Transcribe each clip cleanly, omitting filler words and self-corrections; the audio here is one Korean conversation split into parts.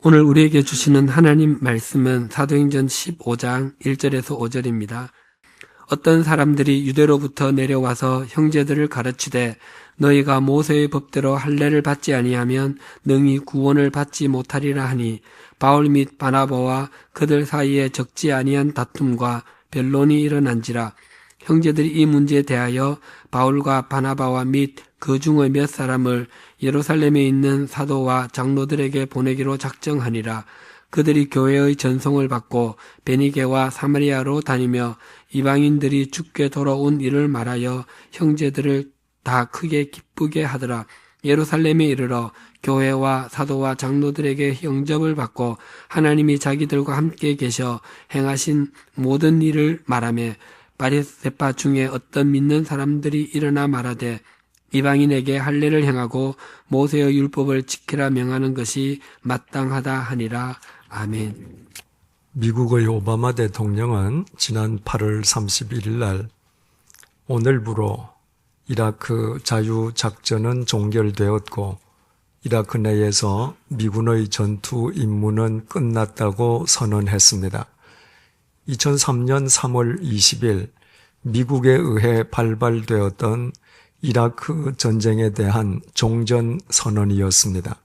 오늘 우리에게 주시는 하나님 말씀은 사도행전 15장 1절에서 5절입니다. 어떤 사람들이 유대로부터 내려와서 형제들을 가르치되 너희가 모세의 법대로 할례를 받지 아니하면 능히 구원을 받지 못하리라 하니 바울 및 바나바와 그들 사이에 적지 아니한 다툼과 변론이 일어난지라. 형제들이 이 문제에 대하여 바울과 바나바와 및 그 중의 몇 사람을 예루살렘에 있는 사도와 장로들에게 보내기로 작정하니라. 그들이 교회의 전송을 받고 베니게와 사마리아로 다니며 이방인들이 주께 돌아온 일을 말하여 형제들을 다 크게 기쁘게 하더라. 예루살렘에 이르러 교회와 사도와 장로들에게 영접을 받고 하나님이 자기들과 함께 계셔 행하신 모든 일을 말하며 바리새파 중에 어떤 믿는 사람들이 일어나 말하되 이방인에게 할례를 행하고 모세의 율법을 지키라 명하는 것이 마땅하다 하니라. 아멘. 미국의 오바마 대통령은 지난 8월 31일 날 오늘부로 이라크 자유작전은 종결되었고 이라크 내에서 미군의 전투 임무는 끝났다고 선언했습니다. 2003년 3월 20일 미국에 의해 발발되었던 이라크 전쟁에 대한 종전 선언이었습니다.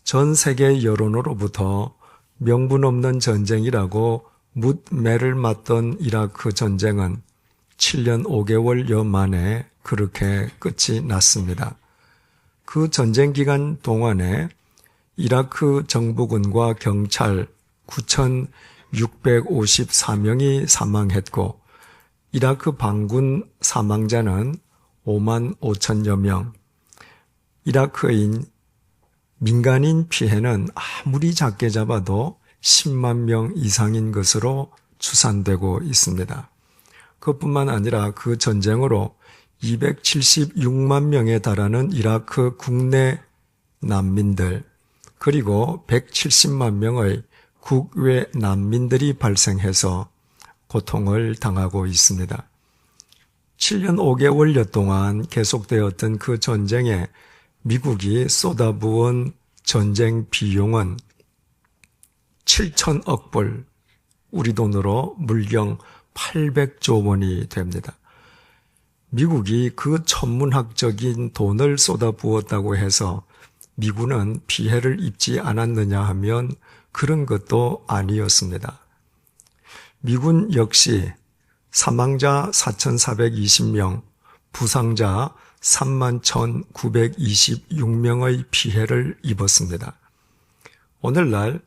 전 세계 여론으로부터 명분 없는 전쟁이라고 묻매를 맞던 이라크 전쟁은 7년 5개월여 만에 그렇게 끝이 났습니다. 그 전쟁 기간 동안에 이라크 정부군과 경찰 9,654명이 사망했고 이라크 반군 사망자는 5만 5천여 명. 이라크인 민간인 피해는 아무리 작게 잡아도 10만 명 이상인 것으로 추산되고 있습니다. 그뿐만 아니라 그 전쟁으로 276만 명에 달하는 이라크 국내 난민들 그리고 170만 명의 국외 난민들이 발생해서 고통을 당하고 있습니다. 7년 5개월여 동안 계속되었던 그 전쟁에 미국이 쏟아부은 전쟁 비용은 7천억 불, 우리 돈으로 물경 800조 원이 됩니다. 미국이 그 천문학적인 돈을 쏟아부었다고 해서 미군은 피해를 입지 않았느냐 하면 그런 것도 아니었습니다. 미군 역시 사망자 4,420명, 부상자 31,926명의 피해를 입었습니다. 오늘날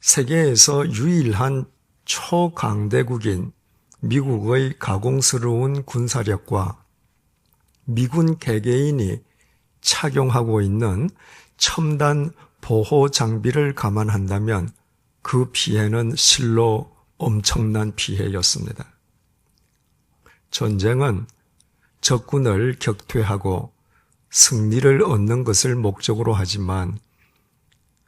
세계에서 유일한 초강대국인 미국의 가공스러운 군사력과 미군 개개인이 착용하고 있는 첨단 보호 장비를 감안한다면 그 피해는 실로 엄청난 피해였습니다. 전쟁은 적군을 격퇴하고 승리를 얻는 것을 목적으로 하지만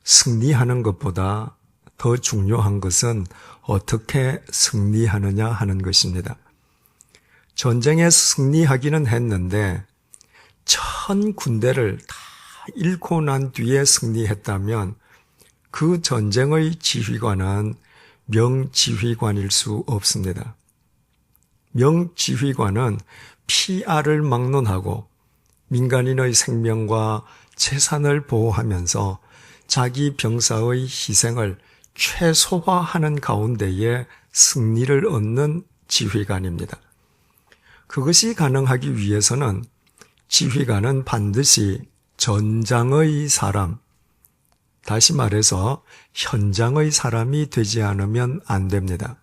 승리하는 것보다 더 중요한 것은 어떻게 승리하느냐 하는 것입니다. 전쟁에 승리하기는 했는데 천 군대를 다 잃고 난 뒤에 승리했다면 그 전쟁의 지휘관은 명지휘관일 수 없습니다. 명지휘관은 PR을 막론하고 민간인의 생명과 재산을 보호하면서 자기 병사의 희생을 최소화하는 가운데에 승리를 얻는 지휘관입니다. 그것이 가능하기 위해서는 지휘관은 반드시 전장의 사람, 다시 말해서 현장의 사람이 되지 않으면 안 됩니다.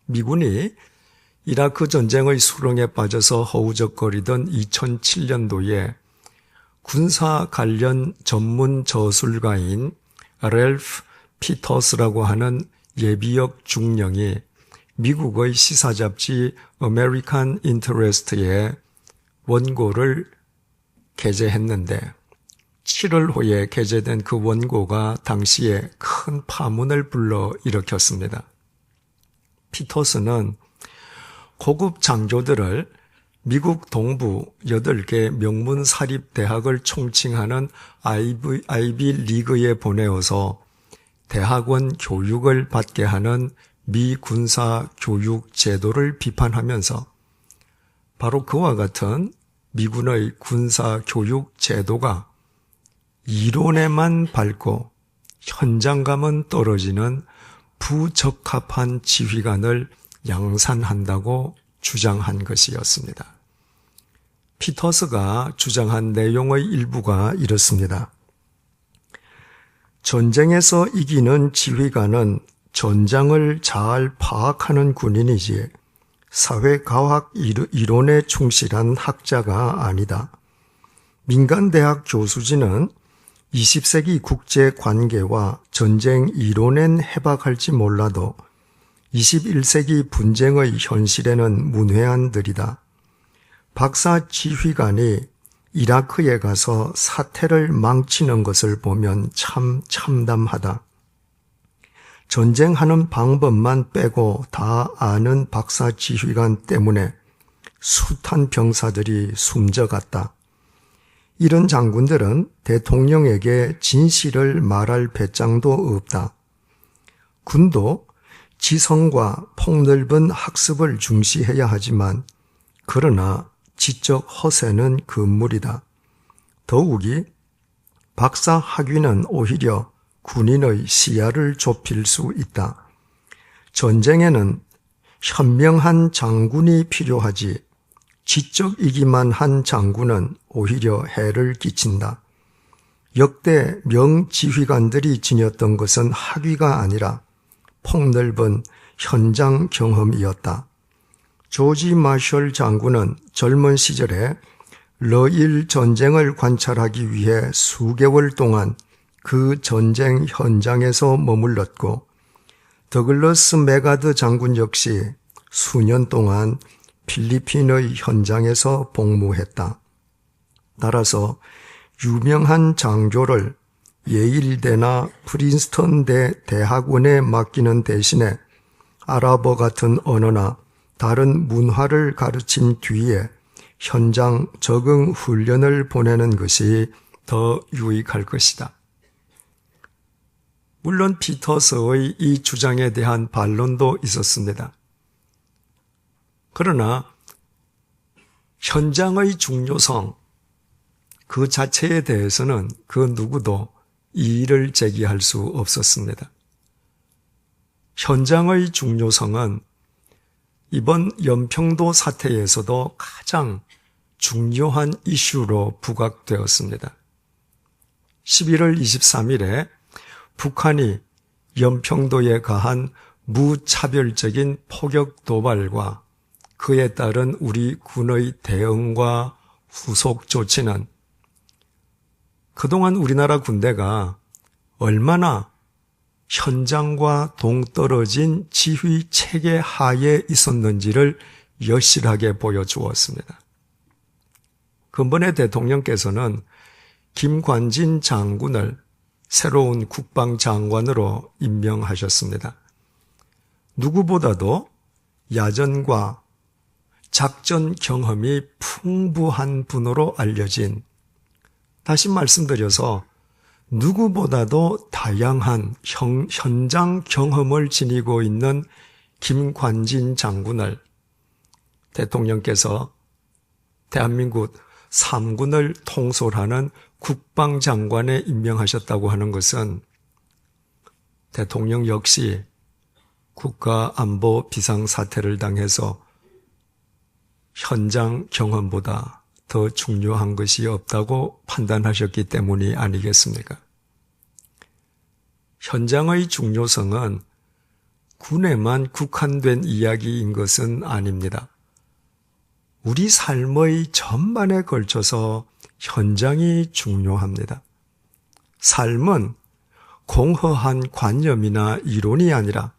미군이 이라크 전쟁의 수렁에 빠져서 허우적거리던 2007년도에 군사 관련 전문 저술가인 랠프 피터스라고 하는 예비역 중령이 미국의 시사잡지 아메리칸 인터레스트에 원고를 게재했는데 7월 후에 게재된 그 원고가 당시에 큰 파문을 불러일으켰습니다. 피터스는 고급 장교들을 미국 동부 8개 명문 사립 대학을 총칭하는 아이비 리그에 보내어서 대학원 교육을 받게 하는 미 군사 교육 제도를 비판하면서 바로 그와 같은 미군의 군사 교육 제도가 이론에만 밝고 현장감은 떨어지는 부적합한 지휘관을 양산한다고 주장한 것이었습니다. 피터스가 주장한 내용의 일부가 이렇습니다. 전쟁에서 이기는 지휘관은 전장을 잘 파악하는 군인이지 사회과학 이론에 충실한 학자가 아니다. 민간대학 교수진은 20세기 국제관계와 전쟁 이론엔 해박할지 몰라도 21세기 분쟁의 현실에는 문외한들이다. 박사 지휘관이 이라크에 가서 사태를 망치는 것을 보면 참 참담하다. 전쟁하는 방법만 빼고 다 아는 박사 지휘관 때문에 숱한 병사들이 숨져갔다. 이런 장군들은 대통령에게 진실을 말할 배짱도 없다. 군도 지성과 폭넓은 학습을 중시해야 하지만 그러나 지적 허세는 금물이다. 더욱이 박사 학위는 오히려 군인의 시야를 좁힐 수 있다. 전쟁에는 현명한 장군이 필요하지 지적이기만 한 장군은 오히려 해를 끼친다. 역대 명지휘관들이 지녔던 것은 학위가 아니라 폭넓은 현장 경험이었다. 조지 마셜 장군은 젊은 시절에 러일 전쟁을 관찰하기 위해 수개월 동안 그 전쟁 현장에서 머물렀고 더글러스 메가드 장군 역시 수년 동안 필리핀의 현장에서 복무했다. 따라서 유명한 장교를 예일대나 프린스턴대 대학원에 맡기는 대신에 아랍어 같은 언어나 다른 문화를 가르친 뒤에 현장 적응 훈련을 보내는 것이 더 유익할 것이다. 물론 피터스의 이 주장에 대한 반론도 있었습니다. 그러나 현장의 중요성 그 자체에 대해서는 그 누구도 이의를 제기할 수 없었습니다. 현장의 중요성은 이번 연평도 사태에서도 가장 중요한 이슈로 부각되었습니다. 11월 23일에 북한이 연평도에 가한 무차별적인 포격 도발과 그에 따른 우리 군의 대응과 후속 조치는 그동안 우리나라 군대가 얼마나 현장과 동떨어진 지휘 체계 하에 있었는지를 여실하게 보여주었습니다. 근본의 대통령께서는 김관진 장군을 새로운 국방장관으로 임명하셨습니다. 누구보다도 야전과 작전 경험이 풍부한 분으로 알려진, 다시 말씀드려서 누구보다도 다양한 현장 경험을 지니고 있는 김관진 장군을 대통령께서 대한민국 3군을 통솔하는 국방장관에 임명하셨다고 하는 것은 대통령 역시 국가안보 비상사태를 당해서 현장 경험보다 더 중요한 것이 없다고 판단하셨기 때문이 아니겠습니까? 현장의 중요성은 군에만 국한된 이야기인 것은 아닙니다. 우리 삶의 전반에 걸쳐서 현장이 중요합니다. 삶은 공허한 관념이나 이론이 아니라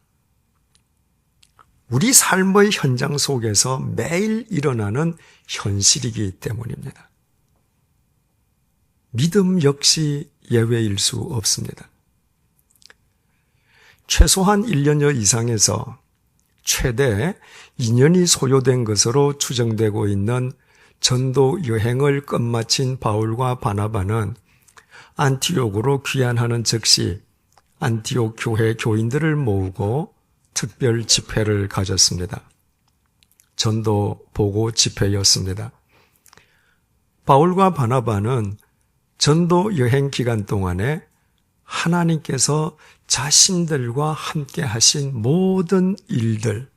우리 삶의 현장 속에서 매일 일어나는 현실이기 때문입니다. 믿음 역시 예외일 수 없습니다. 최소한 1년여 이상에서 최대 2년이 소요된 것으로 추정되고 있는 전도 여행을 끝마친 바울과 바나바는 안티옥으로 귀환하는 즉시 안티옥 교회 교인들을 모으고 특별 집회를 가졌습니다. 전도 보고 집회였습니다. 바울과 바나바는 전도 여행 기간 동안에 하나님께서 자신들과 함께 하신 모든 일들,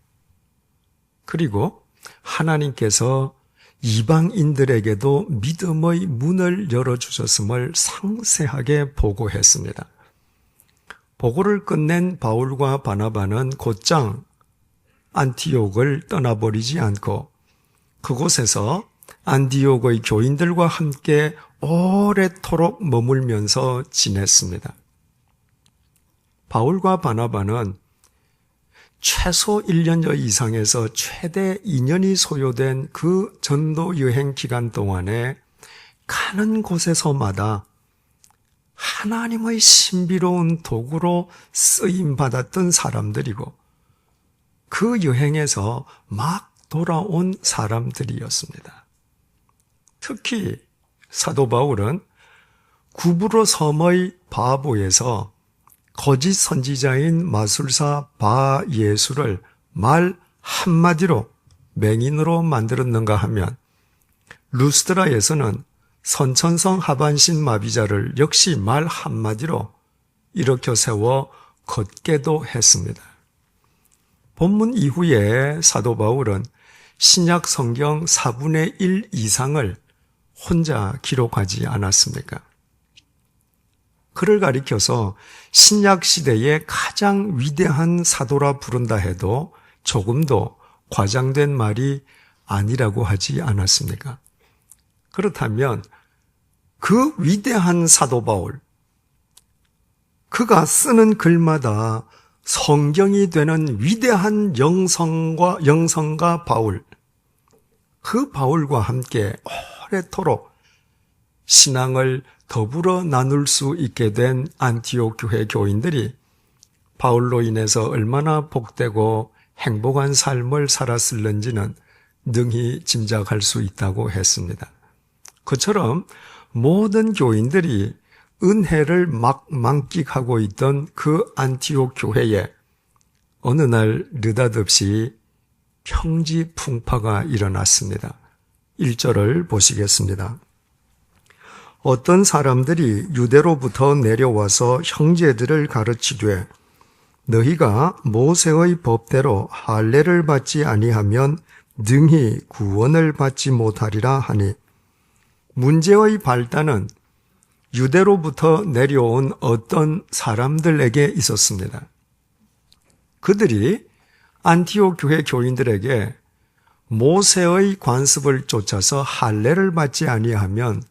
그리고 하나님께서 이방인들에게도 믿음의 문을 열어주셨음을 상세하게 보고했습니다. 보고를 끝낸 바울과 바나바는 곧장 안티옥을 떠나버리지 않고 그곳에서 안티옥의 교인들과 함께 오래도록 머물면서 지냈습니다. 바울과 바나바는 최소 1년여 이상에서 최대 2년이 소요된 그 전도 여행 기간 동안에 가는 곳에서마다 하나님의 신비로운 도구로 쓰임받았던 사람들이고 그 여행에서 막 돌아온 사람들이었습니다. 특히 사도 바울은 구브로 섬의 바보에서 거짓 선지자인 마술사 바 예수를 말 한마디로 맹인으로 만들었는가 하면 루스드라에서는 선천성 하반신 마비자를 역시 말 한마디로 일으켜 세워 걷게도 했습니다. 본문 이후에 사도 바울은 신약 성경 4분의 1 이상을 혼자 기록하지 않았습니까? 그를 가리켜서 신약 시대의 가장 위대한 사도라 부른다 해도 조금도 과장된 말이 아니라고 하지 않았습니까? 그렇다면 그 위대한 사도 바울, 그가 쓰는 글마다 성경이 되는 위대한 영성가 바울, 그 바울과 함께 오래도록 신앙을 더불어 나눌 수 있게 된 안티옥 교회 교인들이 바울로 인해서 얼마나 복되고 행복한 삶을 살았을는지는 능히 짐작할 수 있다고 했습니다. 그처럼 모든 교인들이 은혜를 막 만끽하고 있던 그 안티옥 교회에 어느 날 느닷없이 평지풍파가 일어났습니다. 1절을 보시겠습니다. 어떤 사람들이 유대로부터 내려와서 형제들을 가르치되 너희가 모세의 법대로 할례를 받지 아니하면 능히 구원을 받지 못하리라 하니, 문제의 발단은 유대로부터 내려온 어떤 사람들에게 있었습니다. 그들이 안티옥 교회 교인들에게 모세의 관습을 쫓아서 할례를 받지 아니하면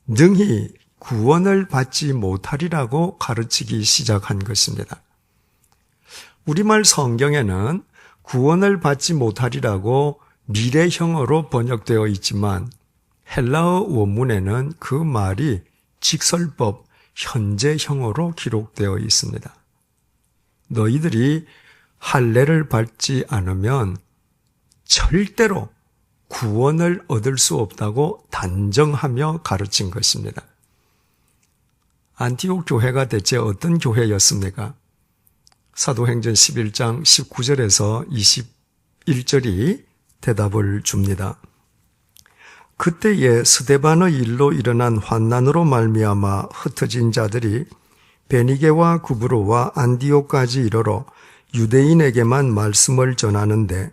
능히 구원을 받지 못하리라고 가르치기 시작한 것입니다. 우리말 성경에는 구원을 받지 못하리라고 미래형어로 번역되어 있지만 헬라어 원문에는 그 말이 직설법 현재형어로 기록되어 있습니다. 너희들이 할례를 받지 않으면 절대로 구원을 얻을 수 없다고 단정하며 가르친 것입니다. 안티옥 교회가 대체 어떤 교회였습니까? 사도행전 11장 19절에서 21절이 대답을 줍니다. 그때에 스데반의 일로 일어난 환난으로 말미암아 흩어진 자들이 베니게와 구브로와 안디옥까지 이르러 유대인에게만 말씀을 전하는데,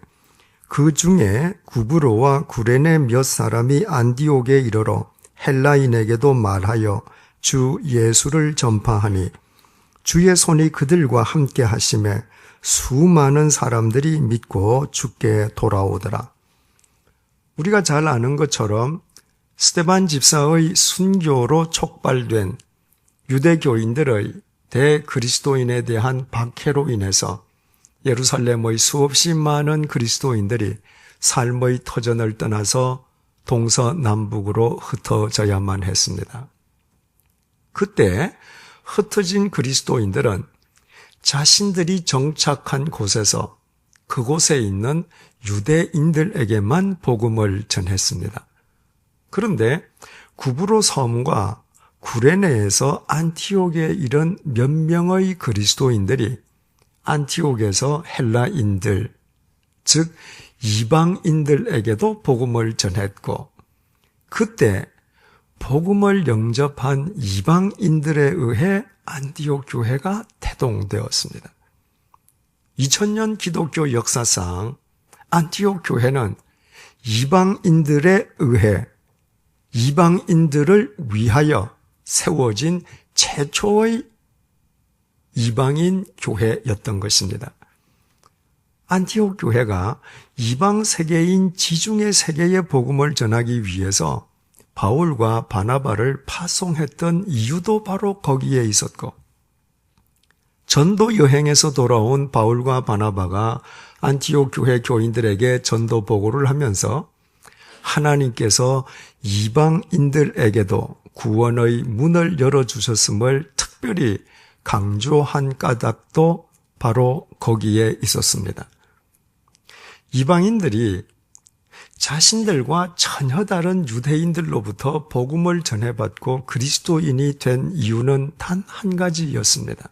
그 중에 구브로와 구레네 몇 사람이 안디옥에 이르러 헬라인에게도 말하여 주 예수를 전파하니 주의 손이 그들과 함께 하심에 수많은 사람들이 믿고 주께 돌아오더라. 우리가 잘 아는 것처럼 스데반 집사의 순교로 촉발된 유대교인들의 대그리스도인에 대한 박해로 인해서 예루살렘의 수없이 많은 그리스도인들이 삶의 터전을 떠나서 동서남북으로 흩어져야만 했습니다. 그때 흩어진 그리스도인들은 자신들이 정착한 곳에서 그곳에 있는 유대인들에게만 복음을 전했습니다. 그런데 구브로 섬과 구레네에서 안티옥에 이른 몇 명의 그리스도인들이 안티옥에서 헬라인들, 즉 이방인들에게도 복음을 전했고, 그때 복음을 영접한 이방인들에 의해 안티옥 교회가 태동되었습니다. 2000년 기독교 역사상 안티옥 교회는 이방인들에 의해 이방인들을 위하여 세워진 최초의 이방인 교회였던 것입니다. 안티옥 교회가 이방 세계인 지중해 세계의 복음을 전하기 위해서 바울과 바나바를 파송했던 이유도 바로 거기에 있었고, 전도 여행에서 돌아온 바울과 바나바가 안티옥 교회 교인들에게 전도 보고를 하면서 하나님께서 이방인들에게도 구원의 문을 열어주셨음을 특별히 강조한 까닭도 바로 거기에 있었습니다. 이방인들이 자신들과 전혀 다른 유대인들로부터 복음을 전해받고 그리스도인이 된 이유는 단 한 가지였습니다.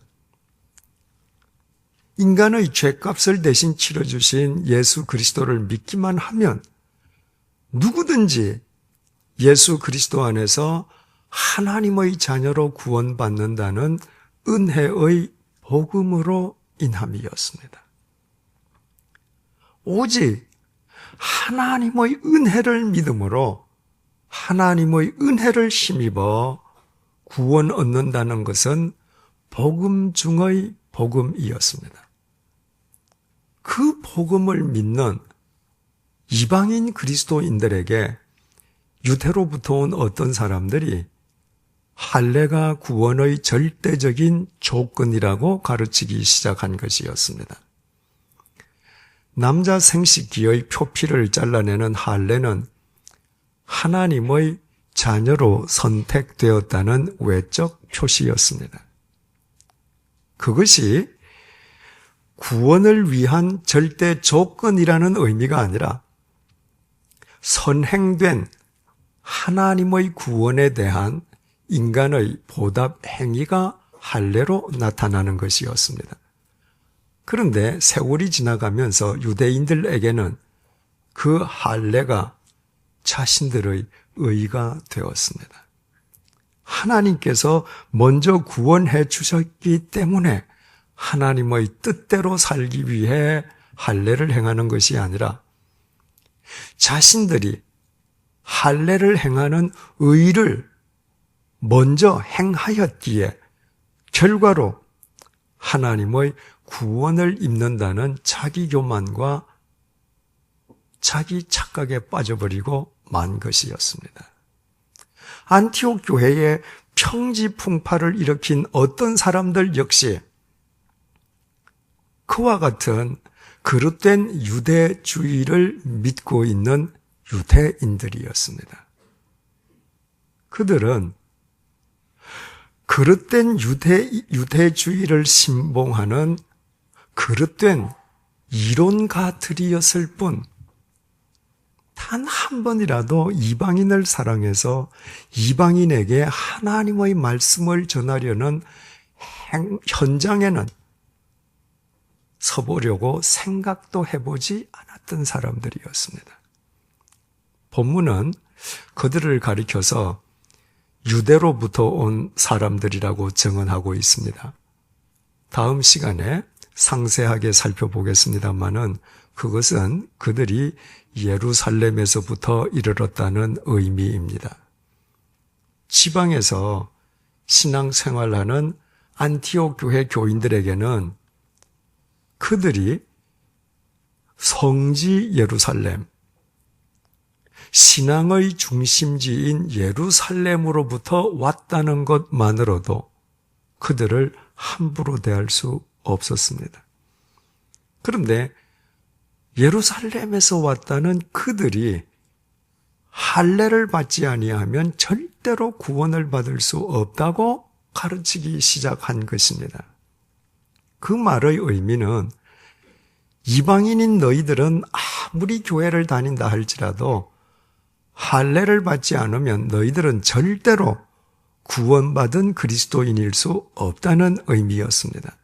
인간의 죄값을 대신 치러주신 예수 그리스도를 믿기만 하면 누구든지 예수 그리스도 안에서 하나님의 자녀로 구원받는다는 은혜의 복음으로 인함이었습니다. 오직 하나님의 은혜를 믿음으로 하나님의 은혜를 힘입어 구원 얻는다는 것은 복음 중의 복음이었습니다. 그 복음을 믿는 이방인 그리스도인들에게 유대로부터 온 어떤 사람들이 할례가 구원의 절대적인 조건이라고 가르치기 시작한 것이었습니다. 남자 생식기의 표피를 잘라내는 할례는 하나님의 자녀로 선택되었다는 외적 표시였습니다. 그것이 구원을 위한 절대 조건이라는 의미가 아니라 선행된 하나님의 구원에 대한 인간의 보답 행위가 할례로 나타나는 것이었습니다. 그런데 세월이 지나가면서 유대인들에게는 그 할례가 자신들의 의가 되었습니다. 하나님께서 먼저 구원해 주셨기 때문에 하나님의 뜻대로 살기 위해 할례를 행하는 것이 아니라 자신들이 할례를 행하는 의를 먼저 행하였기에 결과로 하나님의 구원을 입는다는 자기 교만과 자기 착각에 빠져버리고 만 것이었습니다. 안티옥 교회에 평지풍파를 일으킨 어떤 사람들 역시 그와 같은 그릇된 유대주의를 믿고 있는 유대인들이었습니다. 그들은 그릇된 유대주의를 신봉하는 그릇된 이론가들이었을 뿐, 단 한 번이라도 이방인을 사랑해서 이방인에게 하나님의 말씀을 전하려는 현장에는 서보려고 생각도 해보지 않았던 사람들이었습니다. 본문은 그들을 가리켜서 유대로부터 온 사람들이라고 증언하고 있습니다. 다음 시간에 상세하게 살펴보겠습니다마는 그것은 그들이 예루살렘에서부터 이르렀다는 의미입니다. 지방에서 신앙생활하는 안티옥 교회 교인들에게는 그들이 성지 예루살렘, 신앙의 중심지인 예루살렘으로부터 왔다는 것만으로도 그들을 함부로 대할 수 없었습니다. 그런데 예루살렘에서 왔다는 그들이 할례를 받지 아니하면 절대로 구원을 받을 수 없다고 가르치기 시작한 것입니다. 그 말의 의미는 이방인인 너희들은 아무리 교회를 다닌다 할지라도 할례를 받지 않으면 너희들은 절대로 구원받은 그리스도인일 수 없다는 의미였습니다.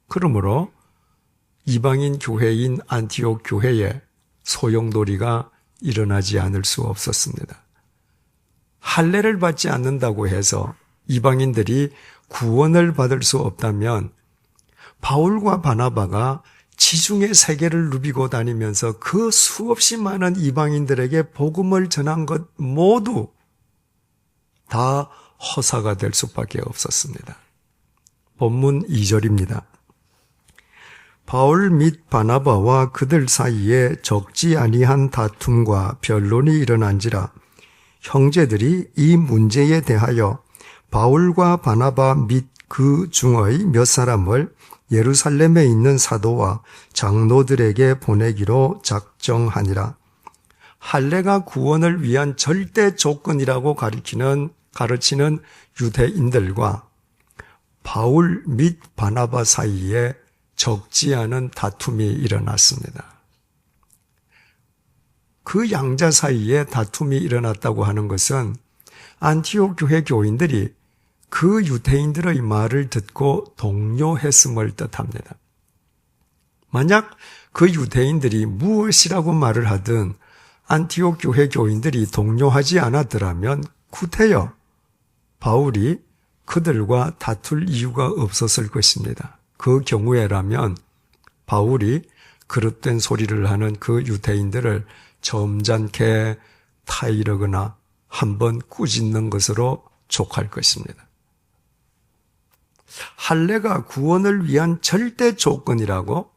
그러므로 이방인 교회인 안티옥 교회에 소용돌이가 일어나지 않을 수 없었습니다. 할례를 받지 않는다고 해서 이방인들이 구원을 받을 수 없다면 바울과 바나바가 지중해 세계를 누비고 다니면서 그 수없이 많은 이방인들에게 복음을 전한 것 모두 다 허사가 될 수밖에 없었습니다. 본문 2절입니다. 바울 및 바나바와 그들 사이에 적지 아니한 다툼과 변론이 일어난지라 형제들이 이 문제에 대하여 바울과 바나바 및 그 중의 몇 사람을 예루살렘에 있는 사도와 장로들에게 보내기로 작정하니라. 할례가 구원을 위한 절대 조건이라고 가르치는 유대인들과 바울 및 바나바 사이에 적지 않은 다툼이 일어났습니다. 그 양자 사이에 다툼이 일어났다고 하는 것은 안티옥 교회 교인들이 그 유대인들의 말을 듣고 동요했음을 뜻합니다. 만약 그 유대인들이 무엇이라고 말을 하든 안티옥 교회 교인들이 동요하지 않았더라면 구태여 바울이 그들과 다툴 이유가 없었을 것입니다. 그 경우에라면 바울이 그릇된 소리를 하는 그 유대인들을 점잖게 타이르거나 한번 꾸짖는 것으로 족할 것입니다. 할례가 구원을 위한 절대 조건이라고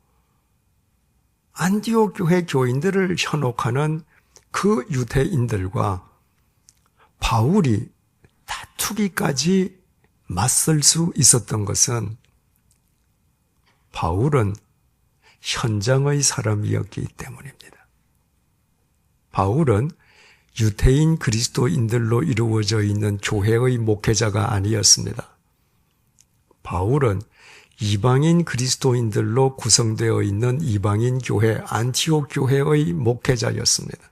안디옥 교회 교인들을 현혹하는 그 유대인들과 바울이 다투기까지 맞설 수 있었던 것은 바울은 현장의 사람이었기 때문입니다. 바울은 유대인 그리스도인들로 이루어져 있는 교회의 목회자가 아니었습니다. 바울은 이방인 그리스도인들로 구성되어 있는 이방인 교회 안티옥 교회의 목회자였습니다.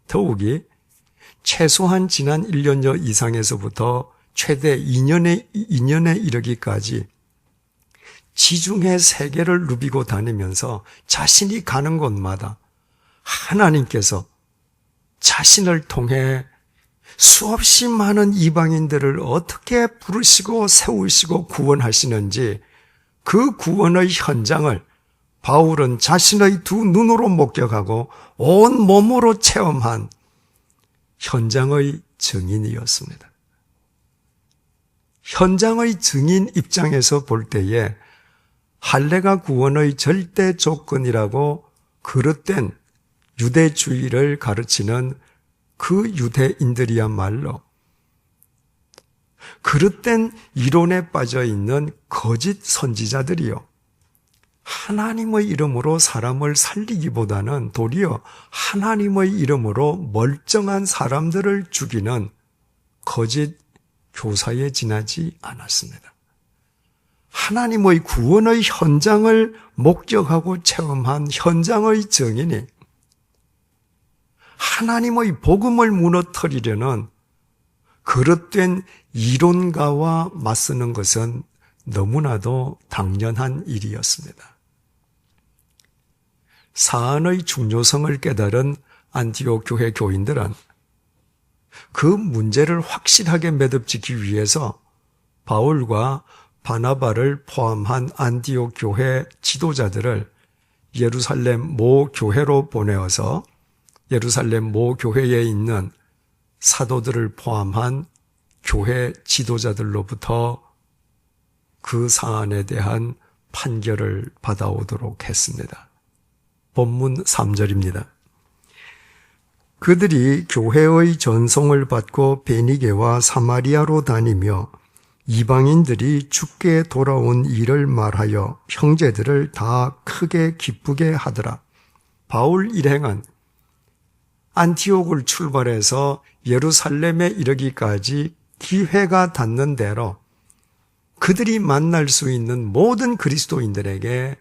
더욱이 최소한 지난 1년여 이상에서부터 최대 2년에 이르기까지 지중해 세계를 누비고 다니면서 자신이 가는 곳마다 하나님께서 자신을 통해 수없이 많은 이방인들을 어떻게 부르시고 세우시고 구원하시는지 그 구원의 현장을 바울은 자신의 두 눈으로 목격하고 온 몸으로 체험한 현장의 증인이었습니다. 현장의 증인 입장에서 볼 때에 할례가 구원의 절대 조건이라고 그릇된 유대주의를 가르치는 그 유대인들이야말로 그릇된 이론에 빠져 있는 거짓 선지자들이요. 하나님의 이름으로 사람을 살리기보다는 도리어 하나님의 이름으로 멀쩡한 사람들을 죽이는 거짓 교사에 지나지 않았습니다. 하나님의 구원의 현장을 목격하고 체험한 현장의 증인이 하나님의 복음을 무너뜨리려는 그릇된 이론가와 맞서는 것은 너무나도 당연한 일이었습니다. 사안의 중요성을 깨달은 안티옥 교회 교인들은 그 문제를 확실하게 매듭지기 위해서 바울과 바나바를 포함한 안티옥 교회 지도자들을 예루살렘 모 교회로 보내어서 예루살렘 모 교회에 있는 사도들을 포함한 교회 지도자들로부터 그 사안에 대한 판결을 받아오도록 했습니다. 본문 3절입니다. 그들이 교회의 전송을 받고 베니게와 사마리아로 다니며 이방인들이 죽게 돌아온 일을 말하여 형제들을 다 크게 기쁘게 하더라. 바울 일행은 안티옥을 출발해서 예루살렘에 이르기까지 기회가 닿는 대로 그들이 만날 수 있는 모든 그리스도인들에게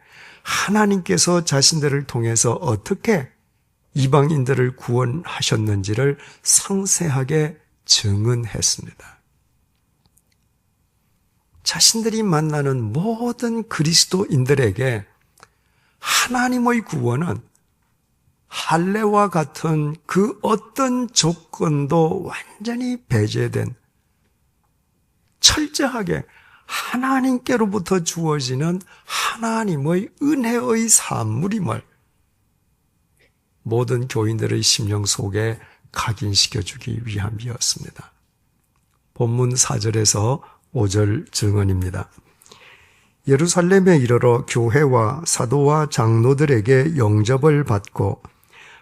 하나님께서 자신들을 통해서 어떻게 이방인들을 구원하셨는지를 상세하게 증언했습니다. 자신들이 만나는 모든 그리스도인들에게 하나님의 구원은 할례와 같은 그 어떤 조건도 완전히 배제된 철저하게 하나님께로부터 주어지는 하나님의 은혜의 산물임을 모든 교인들의 심령 속에 각인시켜주기 위함이었습니다. 본문 4절에서 5절 증언입니다. 예루살렘에 이르러 교회와 사도와 장로들에게 영접을 받고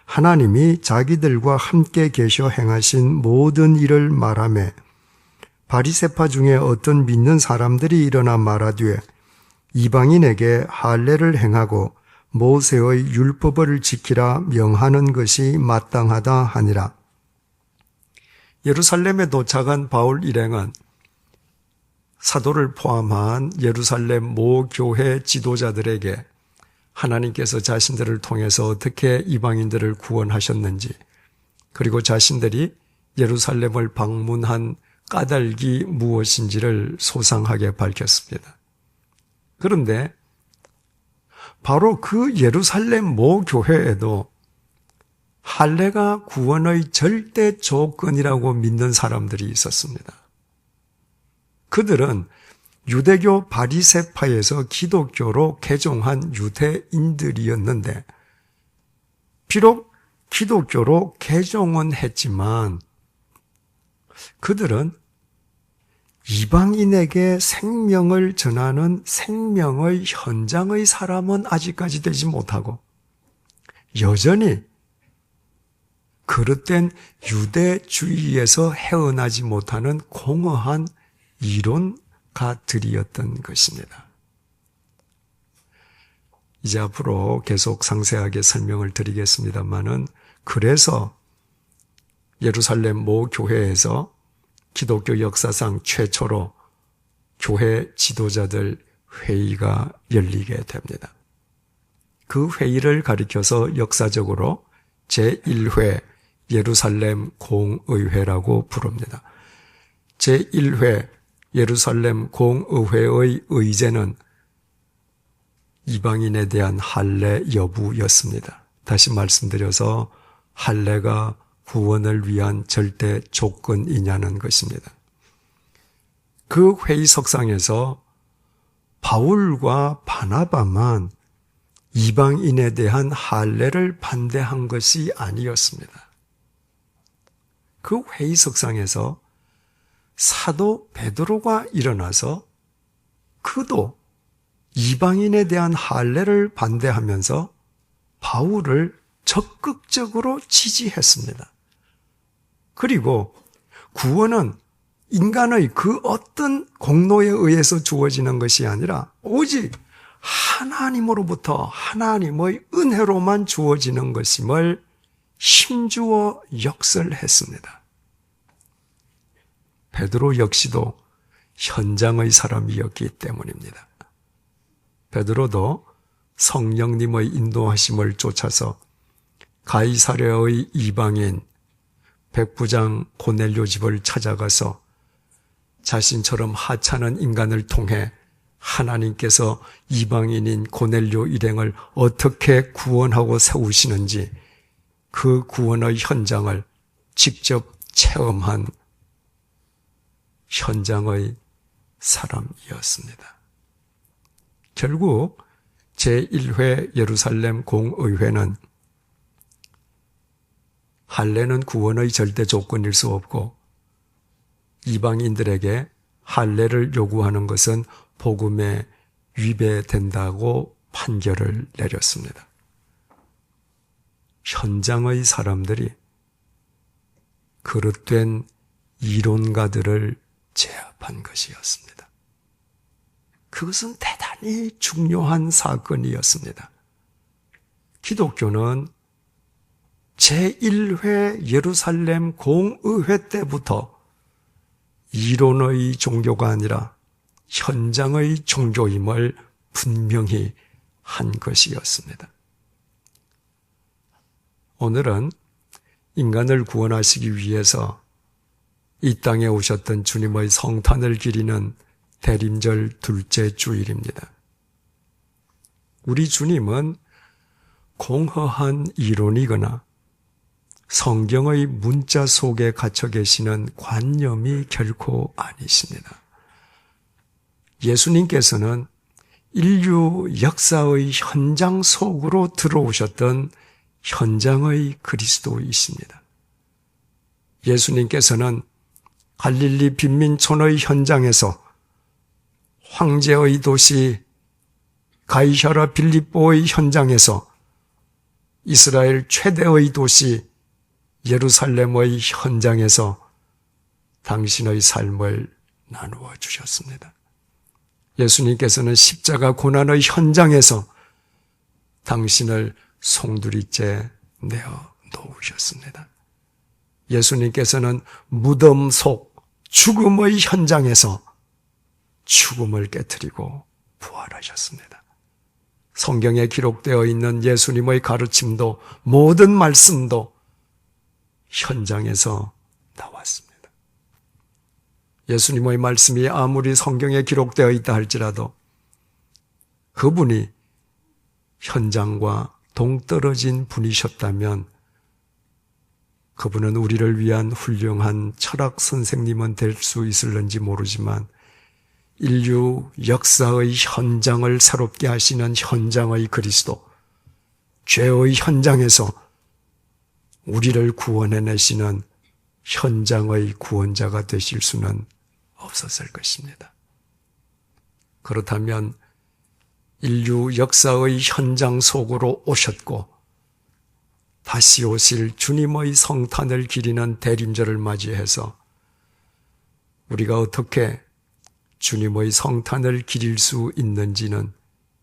하나님이 자기들과 함께 계셔 행하신 모든 일을 말하며 바리새파 중에 어떤 믿는 사람들이 일어나 말하되 이방인에게 할례를 행하고 모세의 율법을 지키라 명하는 것이 마땅하다 하니라. 예루살렘에 도착한 바울 일행은 사도를 포함한 예루살렘 모 교회 지도자들에게 하나님께서 자신들을 통해서 어떻게 이방인들을 구원하셨는지, 그리고 자신들이 예루살렘을 방문한 까닭이 무엇인지를 소상하게 밝혔습니다. 그런데 바로 그 예루살렘 모 교회에도 할례가 구원의 절대 조건이라고 믿는 사람들이 있었습니다. 그들은 유대교 바리새파에서 기독교로 개종한 유대인들이었는데 비록 기독교로 개종은 했지만 그들은 이방인에게 생명을 전하는 생명의 현장의 사람은 아직까지 되지 못하고 여전히 그릇된 유대주의에서 헤어나지 못하는 공허한 이론가들이었던 것입니다. 이제 앞으로 계속 상세하게 설명을 드리겠습니다만은 그래서 예루살렘 모 교회에서 기독교 역사상 최초로 교회 지도자들 회의가 열리게 됩니다. 그 회의를 가리켜서 역사적으로 제1회 예루살렘 공의회라고 부릅니다. 제1회 예루살렘 공의회의 의제는 이방인에 대한 할례 여부였습니다. 다시 말씀드려서 할례가 구원을 위한 절대 조건이냐는 것입니다. 그 회의석상에서 바울과 바나바만 이방인에 대한 할례를 반대한 것이 아니었습니다. 그 회의석상에서 사도 베드로가 일어나서 그도 이방인에 대한 할례를 반대하면서 바울을 적극적으로 지지했습니다. 그리고 구원은 인간의 그 어떤 공로에 의해서 주어지는 것이 아니라 오직 하나님으로부터 하나님의 은혜로만 주어지는 것임을 힘주어 역설했습니다. 베드로 역시도 현장의 사람이었기 때문입니다. 베드로도 성령님의 인도하심을 쫓아서 가이사랴의 이방인 백부장 고넬료 집을 찾아가서 자신처럼 하찮은 인간을 통해 하나님께서 이방인인 고넬료 일행을 어떻게 구원하고 세우시는지 그 구원의 현장을 직접 체험한 현장의 사람이었습니다. 결국 제1회 예루살렘 공의회는 할례는 구원의 절대 조건일 수 없고 이방인들에게 할례를 요구하는 것은 복음에 위배된다고 판결을 내렸습니다. 현장의 사람들이 그릇된 이론가들을 제압한 것이었습니다. 그것은 대단히 중요한 사건이었습니다. 기독교는 제1회 예루살렘 공의회 때부터 이론의 종교가 아니라 현장의 종교임을 분명히 한 것이었습니다. 오늘은 인간을 구원하시기 위해서 이 땅에 오셨던 주님의 성탄을 기리는 대림절 둘째 주일입니다. 우리 주님은 공허한 이론이거나 성경의 문자 속에 갇혀 계시는 관념이 결코 아니십니다. 예수님께서는 인류 역사의 현장 속으로 들어오셨던 현장의 그리스도이십니다. 예수님께서는 갈릴리 빈민촌의 현장에서 황제의 도시 가이사랴 빌립보의 현장에서 이스라엘 최대의 도시 예루살렘의 현장에서 당신의 삶을 나누어 주셨습니다. 예수님께서는 십자가 고난의 현장에서 당신을 송두리째 내어 놓으셨습니다. 예수님께서는 무덤 속 죽음의 현장에서 죽음을 깨트리고 부활하셨습니다. 성경에 기록되어 있는 예수님의 가르침도 모든 말씀도 현장에서 나왔습니다. 예수님의 말씀이 아무리 성경에 기록되어 있다 할지라도 그분이 현장과 동떨어진 분이셨다면 그분은 우리를 위한 훌륭한 철학 선생님은 될 수 있을는지 모르지만 인류 역사의 현장을 새롭게 하시는 현장의 그리스도, 죄의 현장에서 우리를 구원해내시는 현장의 구원자가 되실 수는 없었을 것입니다. 그렇다면 인류 역사의 현장 속으로 오셨고 다시 오실 주님의 성탄을 기리는 대림절을 맞이해서 우리가 어떻게 주님의 성탄을 기릴 수 있는지는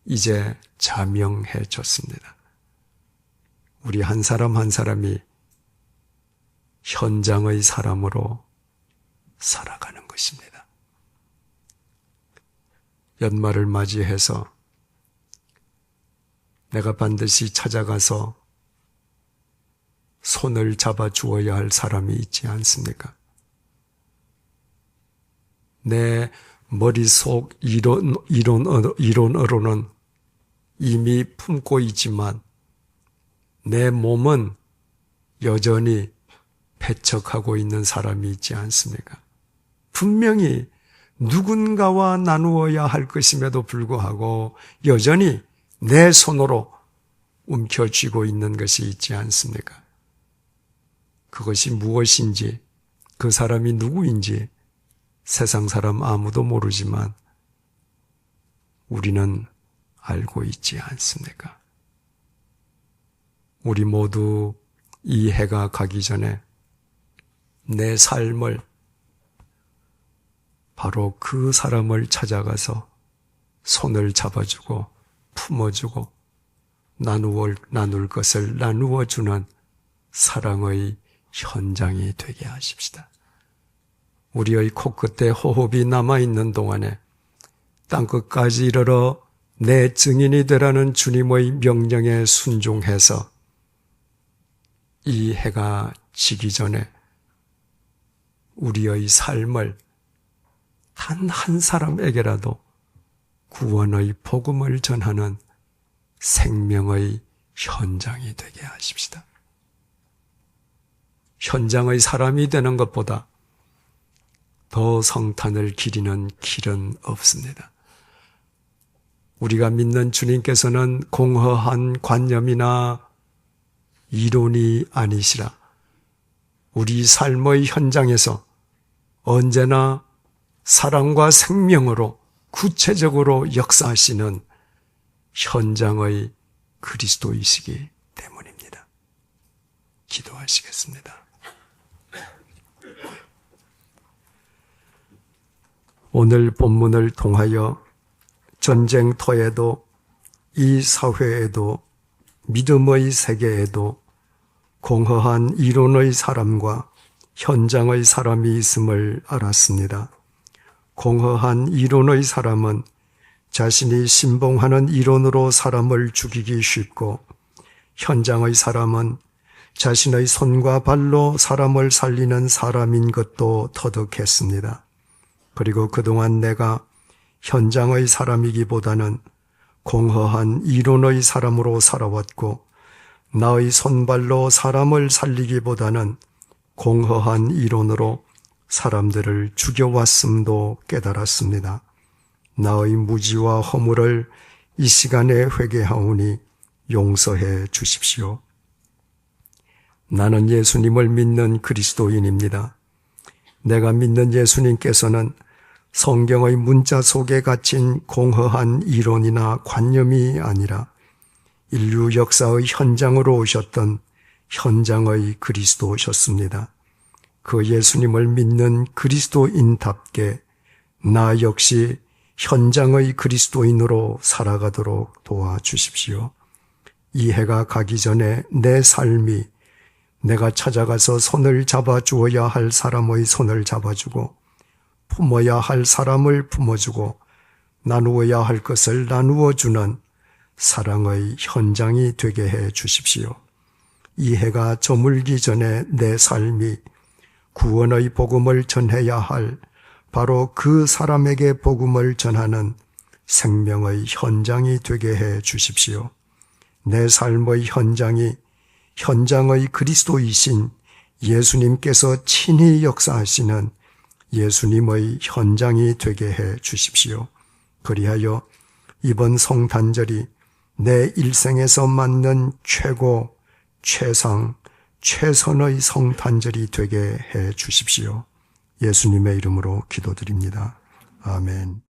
이제 자명해졌습니다. 우리 한 사람 한 사람이 현장의 사람으로 살아가는 것입니다. 연말을 맞이해서 내가 반드시 찾아가서 손을 잡아 주어야 할 사람이 있지 않습니까? 내 머릿속 이론으로는 이미 품고 있지만 내 몸은 여전히 배척하고 있는 사람이 있지 않습니까? 분명히 누군가와 나누어야 할 것임에도 불구하고 여전히 내 손으로 움켜쥐고 있는 것이 있지 않습니까? 그것이 무엇인지, 그 사람이 누구인지 세상 사람 아무도 모르지만 우리는 알고 있지 않습니까? 우리 모두 이 해가 가기 전에 내 삶을 바로 그 사람을 찾아가서 손을 잡아주고 품어주고 나눌 것을 나누어주는 사랑의 현장이 되게 하십시다. 우리의 코끝에 호흡이 남아있는 동안에 땅끝까지 이르러 내 증인이 되라는 주님의 명령에 순종해서 이 해가 지기 전에 우리의 삶을 단 한 사람에게라도 구원의 복음을 전하는 생명의 현장이 되게 하십시다. 현장의 사람이 되는 것보다 더 성탄을 기리는 길은 없습니다. 우리가 믿는 주님께서는 공허한 관념이나 이론이 아니시라 우리 삶의 현장에서 언제나 사랑과 생명으로 구체적으로 역사하시는 현장의 그리스도이시기 때문입니다. 기도하시겠습니다. 오늘 본문을 통하여 전쟁터에도 이 사회에도 믿음의 세계에도 공허한 이론의 사람과 현장의 사람이 있음을 알았습니다. 공허한 이론의 사람은 자신이 신봉하는 이론으로 사람을 죽이기 쉽고 현장의 사람은 자신의 손과 발로 사람을 살리는 사람인 것도 터득했습니다. 그리고 그동안 내가 현장의 사람이기보다는 공허한 이론의 사람으로 살아왔고 나의 손발로 사람을 살리기보다는 공허한 이론으로 사람들을 죽여왔음도 깨달았습니다. 나의 무지와 허물을 이 시간에 회개하오니 용서해 주십시오. 나는 예수님을 믿는 그리스도인입니다. 내가 믿는 예수님께서는 성경의 문자 속에 갇힌 공허한 이론이나 관념이 아니라 인류 역사의 현장으로 오셨던 현장의 그리스도셨습니다. 그 예수님을 믿는 그리스도인답게 나 역시 현장의 그리스도인으로 살아가도록 도와주십시오. 이 해가 가기 전에 내 삶이 내가 찾아가서 손을 잡아주어야 할 사람의 손을 잡아주고 품어야 할 사람을 품어주고 나누어야 할 것을 나누어주는 사랑의 현장이 되게 해 주십시오. 이 해가 저물기 전에 내 삶이 구원의 복음을 전해야 할 바로 그 사람에게 복음을 전하는 생명의 현장이 되게 해 주십시오. 내 삶의 현장이 현장의 그리스도이신 예수님께서 친히 역사하시는 예수님의 현장이 되게 해 주십시오. 그리하여 이번 성탄절이 내 일생에서 맞는 최고, 최상, 최선의 성탄절이 되게 해 주십시오. 예수님의 이름으로 기도드립니다. 아멘.